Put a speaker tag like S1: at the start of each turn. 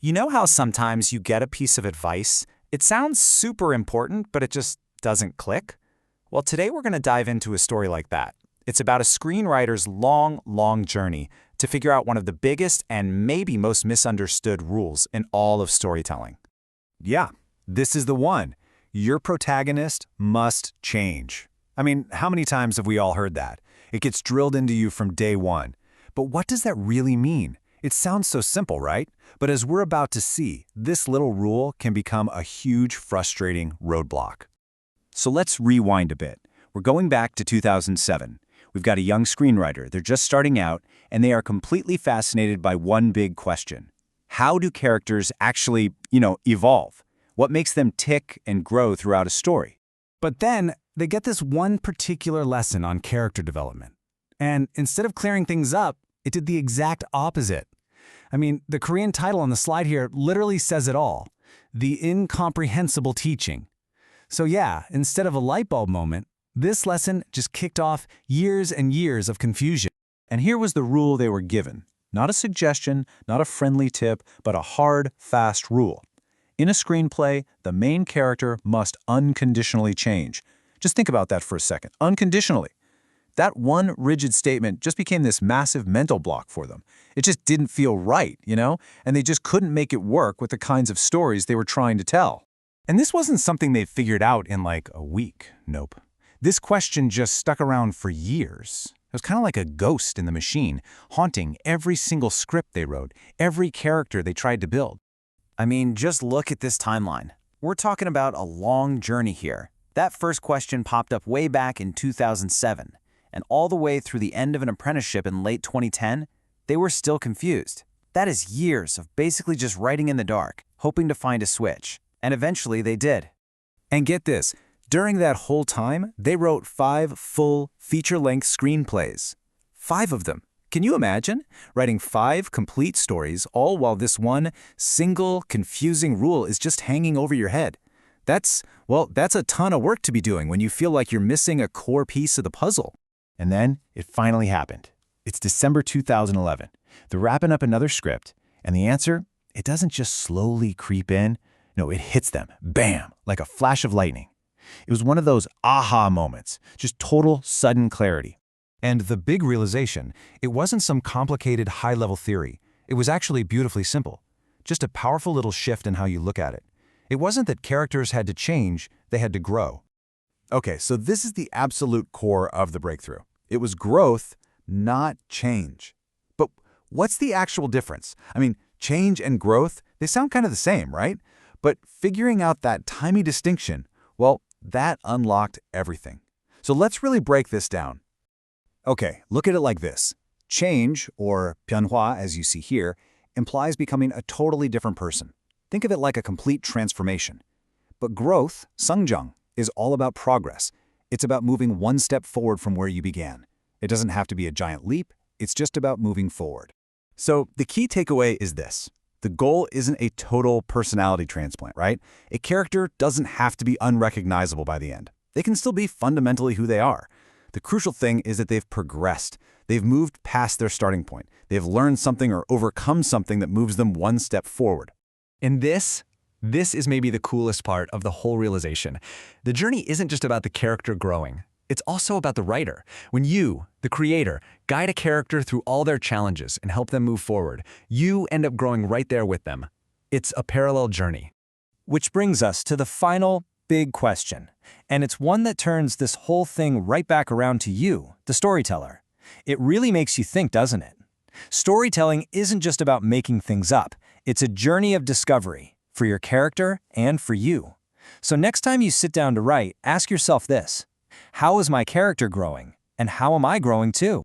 S1: You know how sometimes you get a piece of advice, it sounds super important, but it just doesn't click? Well, today we're going to dive into a story like that. It's about a screenwriter's long journey to figure out one of the biggest and maybe most misunderstood rules in all of storytelling.
S2: Yeah, this is the one. Your protagonist must change. I mean, how many times have we all heard that? It gets drilled into you from day one. But what does that really mean? It sounds so simple, right? But as we're about to see, this little rule can become a huge, frustrating roadblock. So let's rewind a bit. We're going back to 2007. We've got a young screenwriter. They're just starting out, and they are completely fascinated by one big question. How do characters actually, evolve? What makes them tick and grow throughout a story?
S3: But then they get this one particular lesson on character development. And instead of clearing things up, it did the exact opposite. I mean, the Korean title on the slide here literally says it all. The incomprehensible teaching. So yeah, instead of a light bulb moment, this lesson just kicked off years and years of confusion.
S2: And here was the rule they were given. Not a suggestion, not a friendly tip, but a hard, fast rule. In a screenplay, the main character must unconditionally change. Just think about that for a second. Unconditionally. That one rigid statement just became this massive mental block for them. It just didn't feel right, And they just couldn't make it work with the kinds of stories they were trying to tell.
S3: And this wasn't something they figured out in like a week. Nope. This question just stuck around for years. It was kind of like a ghost in the machine, haunting every single script they wrote, every character they tried to build.
S1: I mean, just look at this timeline. We're talking about a long journey here. That first question popped up way back in 2007, and all the way through the end of an apprenticeship in late 2010, they were still confused. That is years of basically just writing in the dark, hoping to find a switch. And eventually they did.
S2: And get this, during that whole time, they wrote 5 full feature-length screenplays. 5 of them. Can you imagine? Writing 5 complete stories, all while this one single, confusing rule is just hanging over your head. That's a ton of work to be doing when you feel like you're missing a core piece of the puzzle. And then it finally happened. It's December 2011. They're wrapping up another script, and the answer, it doesn't just slowly creep in. No, it hits them, bam, like a flash of lightning. It was one of those aha moments, just total sudden clarity.
S3: And the big realization, it wasn't some complicated high-level theory. It was actually beautifully simple. Just a powerful little shift in how you look at it. It wasn't that characters had to change, they had to grow.
S2: Okay, so this is the absolute core of the breakthrough. It was growth, not change. But what's the actual difference? I mean, change and growth, they sound kind of the same, right? But figuring out that tiny distinction, well, that unlocked everything. So let's really break this down. Okay, look at it like this. Change, or 변화 as you see here, implies becoming a totally different person. Think of it like a complete transformation. But growth, 성장, is all about progress. It's about moving one step forward from where you began. It doesn't have to be a giant leap, it's just about moving forward. So the key takeaway is this. The goal isn't a total personality transplant, right? A character doesn't have to be unrecognizable by the end. They can still be fundamentally who they are. The crucial thing is that they've progressed. They've moved past their starting point. They've learned something or overcome something that moves them one step forward.
S4: And this is maybe the coolest part of the whole realization. The journey isn't just about the character growing. It's also about the writer. When you, the creator, guide a character through all their challenges and help them move forward, you end up growing right there with them. It's a parallel journey.
S1: Which brings us to the final big question. And it's one that turns this whole thing right back around to you, the storyteller. It really makes you think, doesn't it? Storytelling isn't just about making things up. It's a journey of discovery for your character and for you. So next time you sit down to write, ask yourself this: how is my character growing? And how am I growing too?